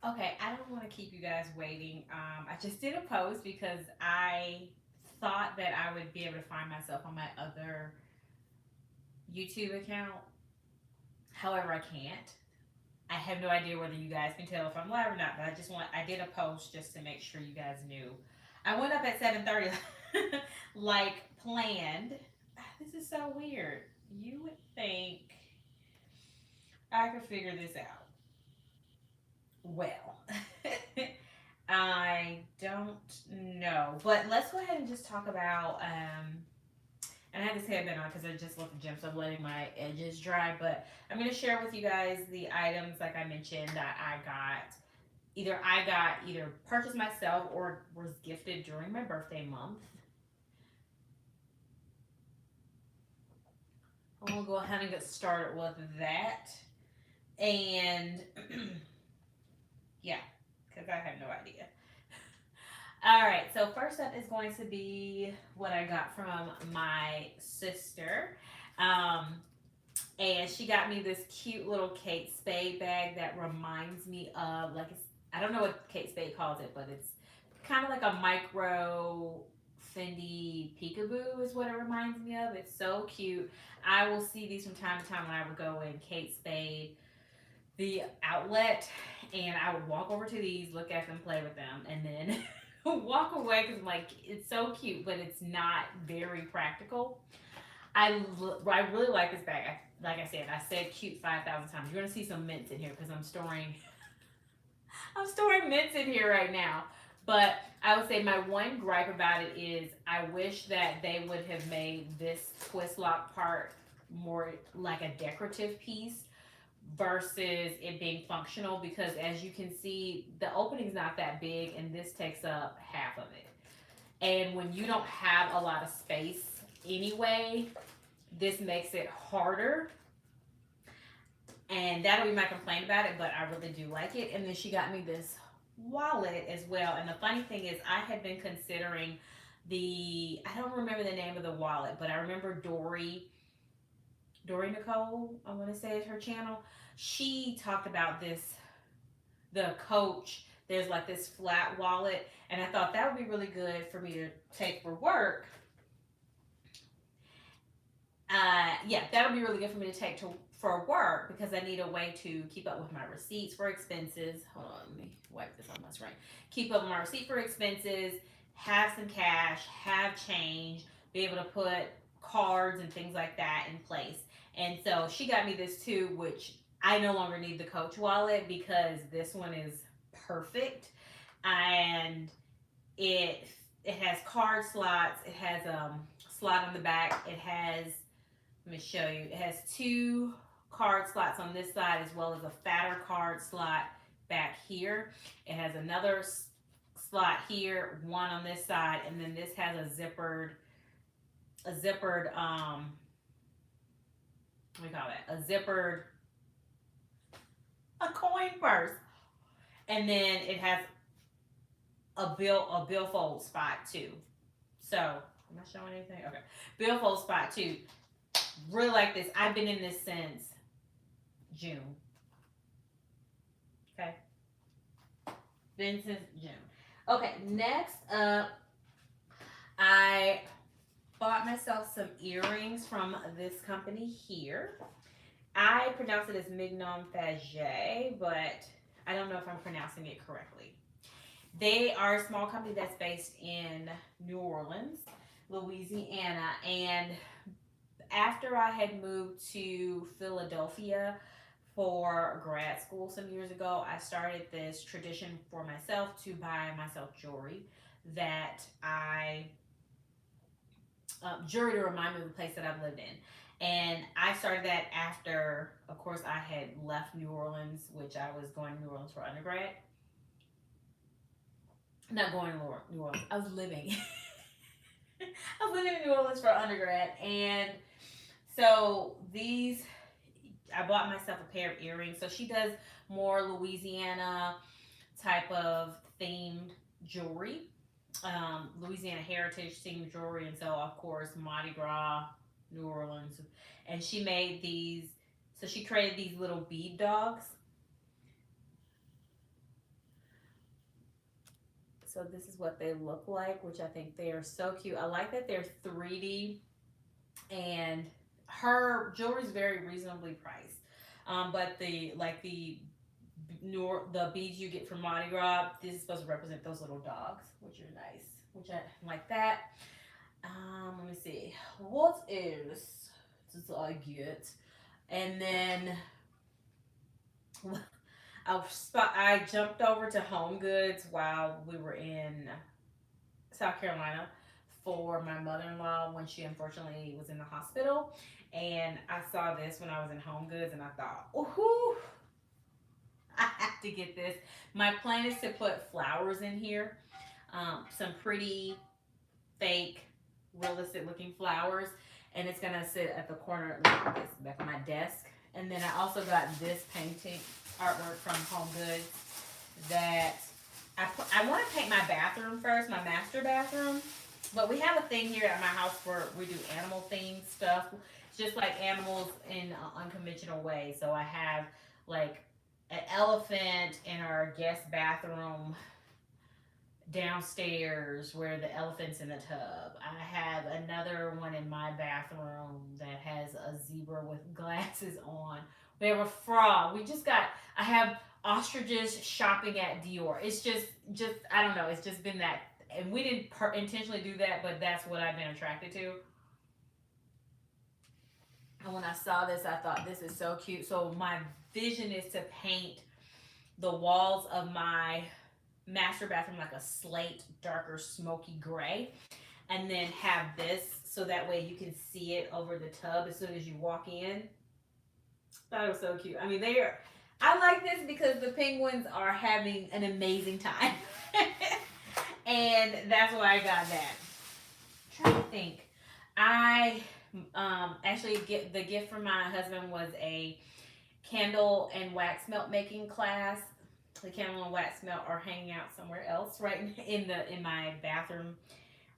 Okay, I don't want to keep you guys waiting. I just did a post because I thought that I would be able to find myself on my other YouTube account. However, I can't. I have no idea whether you guys can tell if I'm live or not, but I did a post just to make sure you guys knew. I went up at 7:30 like planned. This is so weird. You would think I could figure this out. Well, I don't know. But let's go ahead and just talk about. And I have this headband on because I just left the gym, so I'm letting my edges dry. But I'm going to share with you guys the items, like I mentioned, that I got. Either purchased myself or was gifted during my birthday month. I'm going to go ahead and get started with that. And yeah, because I have no idea. All right, so first up is going to be what I got from my sister. Um, and she got me this cute little Kate Spade bag that reminds me of, like, I don't know what Kate Spade calls it, but it's kind of like a micro Fendi peekaboo is what it reminds me of. It's so cute. I will see these from time to time when I would go in Kate Spade, the outlet, and I would walk over to these, look at them, play with them, and then walk away because I'm like, it's so cute, but it's not very practical. I really like this bag. Like I said cute 5,000 times. You're gonna see some mints in here because I'm storing mints in here right now. But I would say my one gripe about it is I wish that they would have made this twist lock part more like a decorative piece versus it being functional, because as you can see the opening's not that big and this takes up half of it. And when you don't have a lot of space anyway, this makes it harder, and that'll be my complaint about it, but I really do like it. And then she got me this wallet as well. And the funny thing is, I had been considering I don't remember the name of the wallet, but I remember Dory Nicole, I want to say is her channel. She talked about this, the Coach. There's like this flat wallet, and I thought that would be really good for me to take for work. Yeah, that would be really good for me to take to for work because I need a way to keep up with my receipts for expenses. Hold on, let me wipe this on my screen. Keep up with my receipt for expenses, have some cash, have change, be able to put cards and things like that in place. And so she got me this too, which I no longer need the Coach wallet because this one is perfect. And it it has card slots, it has slot on the back, it has, let me show you. It has two card slots on this side as well as a fatter card slot back here. It has another slot here, one on this side, and then this has a zippered what do you call that? A coin purse. And then it has a billfold spot too. So am I showing anything? Okay. Billfold spot too. Really like this. I've been in this since June. Okay. Been since June. Okay, next up, I bought myself some earrings from this company here. I pronounce it as Mignon Faget, but I don't know if I'm pronouncing it correctly. They are a small company that's based in New Orleans, Louisiana, and after I had moved to Philadelphia for grad school some years ago, I started this tradition for myself to buy myself jewelry that jewelry to remind me of the place that I've lived in. And I started that after, of course, I had left New Orleans, which I was going to New Orleans for undergrad. Not going to New Orleans. I was living. I was living in New Orleans for undergrad. And so I bought myself a pair of earrings. So she does more Louisiana type of themed jewelry. Louisiana heritage themed jewelry. And so, of course, Mardi Gras, New Orleans. And she made these, so she created these little bead dogs. So this is what they look like, which I think they are so cute. I like that they're 3D, and her jewelry is very reasonably priced. But the beads you get from Mardi Gras, this is supposed to represent those little dogs, which are nice, which I like that. Let me see, what else did I get? And then I jumped over to Homegoods while we were in South Carolina for my mother-in-law when she unfortunately was in the hospital. And I saw this when I was in Homegoods, and I thought, ooh, I have to get this. My plan is to put flowers in here, some pretty fake, realistic looking flowers, and it's gonna sit at the corner like this, back of my desk. And then I also got this painting artwork from HomeGoods that I want to paint my bathroom first, my master bathroom. But we have a thing here at my house where we do animal themed stuff. It's just like animals in an unconventional way. So I have like an elephant in our guest bathroom downstairs where the elephant's in the tub. I have another one in my bathroom that has a zebra with glasses on. We have a frog. I have ostriches shopping at Dior. It's just I don't know. It's just been that, and we didn't intentionally do that, but that's what I've been attracted to. And when I saw this, I thought this is so cute. So my vision is to paint the walls of my master bathroom like a slate, darker, smoky gray, and then have this so that way you can see it over the tub as soon as you walk in. That was so cute. I mean, I like this because the penguins are having an amazing time. And that's why I got that. I'm trying to think. I actually the gift from my husband was a candle and wax melt making class. The candle and wax melt are hanging out somewhere else, right in my bathroom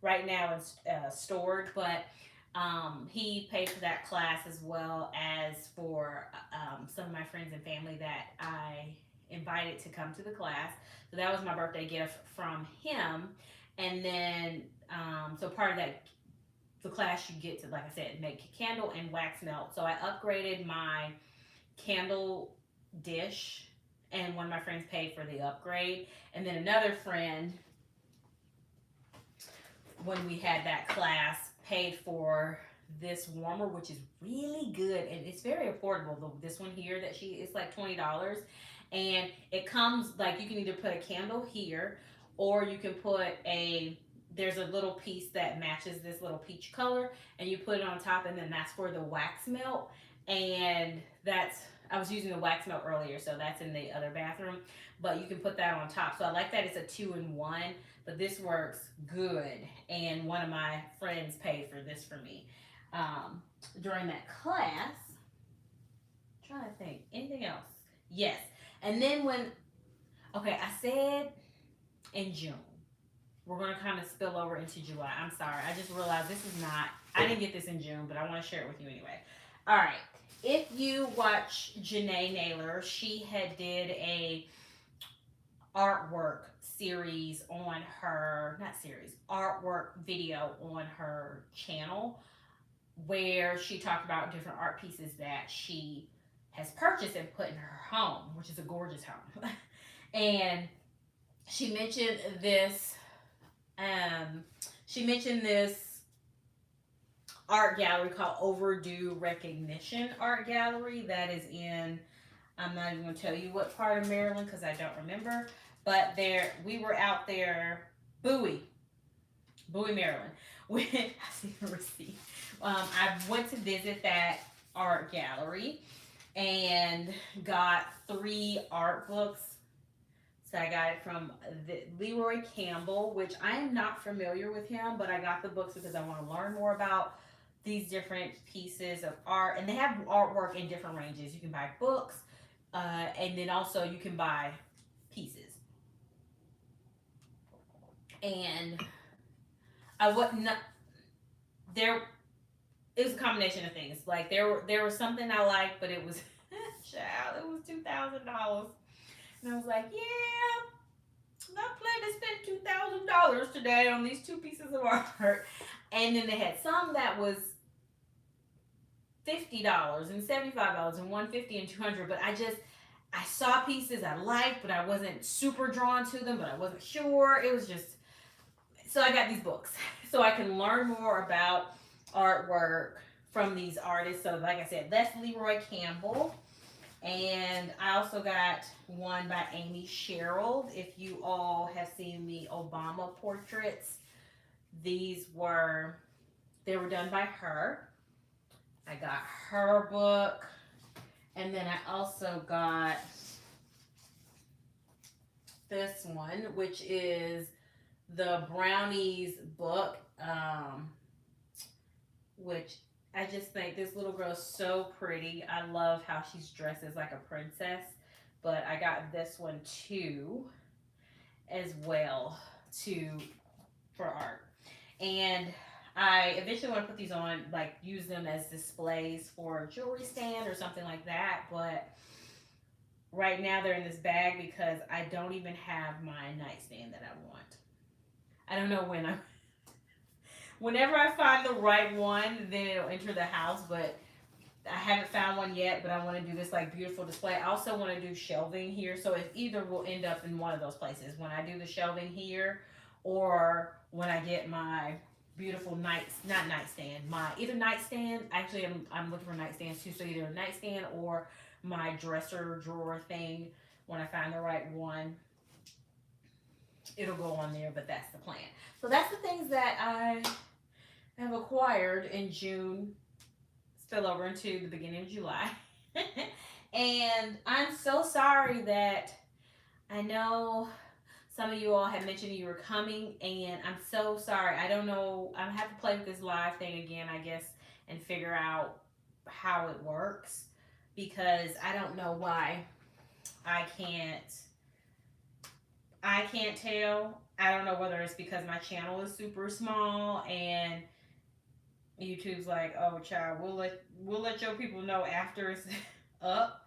right now. It's stored, but he paid for that class as well as for some of my friends and family that I invited to come to the class. So that was my birthday gift from him. And then so part of that, the class, you get to, like I said, make candle and wax melt. So I upgraded my candle dish, and one of my friends paid for the upgrade. And then another friend, when we had that class, paid for this warmer, which is really good, and it's very affordable. This one here it's like $20, and it comes like you can either put a candle here, or you can put there's a little piece that matches this little peach color, and you put it on top, and then that's for the wax melt. And That's, I was using the wax melt earlier, so that's in the other bathroom. But you can put that on top. So I like that it's a 2-in-1, but this works good. And one of my friends paid for this for me during that class. I'm trying to think. Anything else? Yes. And then okay, I said in June. We're going to kind of spill over into July. I'm sorry. I just realized this is not, I didn't get this in June, but I want to share it with you anyway. All right. If you watch Janae Naylor, she had did a artwork series on her, not series, artwork video on her channel where she talked about different art pieces that she has purchased and put in her home, which is a gorgeous home. And she mentioned this art gallery called Overdue Recognition Art Gallery that is in, I'm not even going to tell you what part of Maryland because I don't remember, but we were out there, Bowie, Maryland. I see the receipt. I went to visit that art gallery and got 3 art books. So I got it from Leroy Campbell, which I am not familiar with him, but I got the books because I want to learn more about these different pieces of art. And they have artwork in different ranges. You can buy books, and then also you can buy pieces. And it was a combination of things. Like there was something I liked, but it was child, it was $2,000. And I was like, yeah, I'm not planning to spend $2,000 today on these 2 pieces of art. And then they had some that was $50 and $75 and $150 and $200. But I saw pieces I liked, but I wasn't super drawn to them, but I wasn't sure. It was just, so I got these books so I can learn more about artwork from these artists. So like I said, that's Leroy Campbell. And I also got one by Amy Sherald. If you all have seen the Obama portraits, they were done by her. I got her book. And then I also got this one, which is the Brownies book, which I just think this little girl is so pretty. I love how she's dressed as like a princess. But I got this one too, as well, for art. And I eventually want to put these on, like use them as displays for a jewelry stand or something like that. But right now they're in this bag because I don't even have my nightstand that I want. I don't know when whenever I find the right one, then it'll enter the house, but I haven't found one yet, but I want to do this like beautiful display. I also want to do shelving here, so if either will end up in one of those places. When I do the shelving here, or when I get my beautiful either nightstand, actually I'm looking for nightstands too, so either a nightstand or my dresser drawer thing, when I find the right one, it'll go on there, but that's the plan. So that's the things that I have acquired in June, spill over into the beginning of July. And I'm so sorry that I know some of you all had mentioned you were coming, and I'm so sorry. I don't know. I have to play with this live thing again, I guess, and figure out how it works, because I don't know why I can't tell. I don't know whether it's because my channel is super small and YouTube's like, oh child, we'll let your people know after it's up.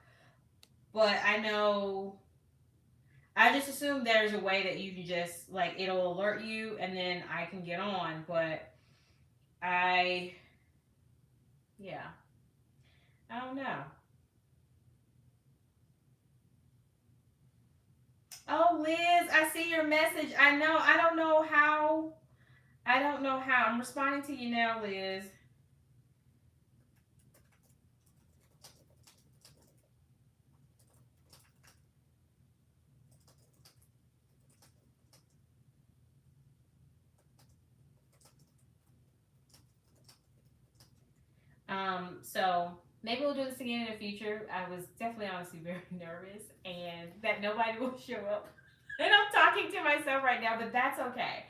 But I know, I just assume there's a way that you can just, like, it'll alert you and then I can get on. But I don't know. Oh, Liz, I see your message. I know. I don't know how. I'm responding to you now, Liz. So maybe we'll do this again in the future. I was definitely honestly very nervous and that nobody will show up. And I'm talking to myself right now, but that's okay.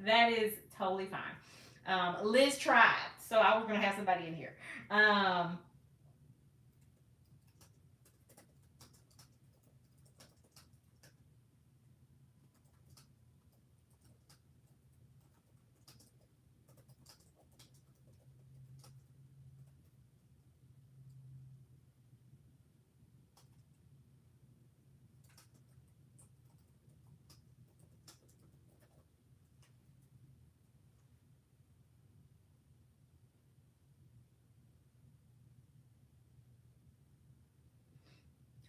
That is totally fine. Liz tried, so I was gonna have somebody in here.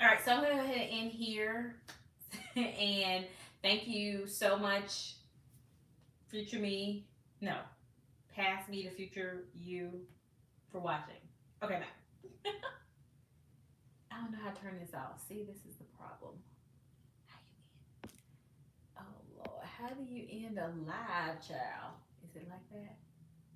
All right, so I'm gonna go ahead and end here. And thank you so much, future me. No, past me to future you for watching. Okay, bye. I don't know how to turn this off. See, this is the problem. How you end? Oh Lord, how do you end a live, child? Is it like that?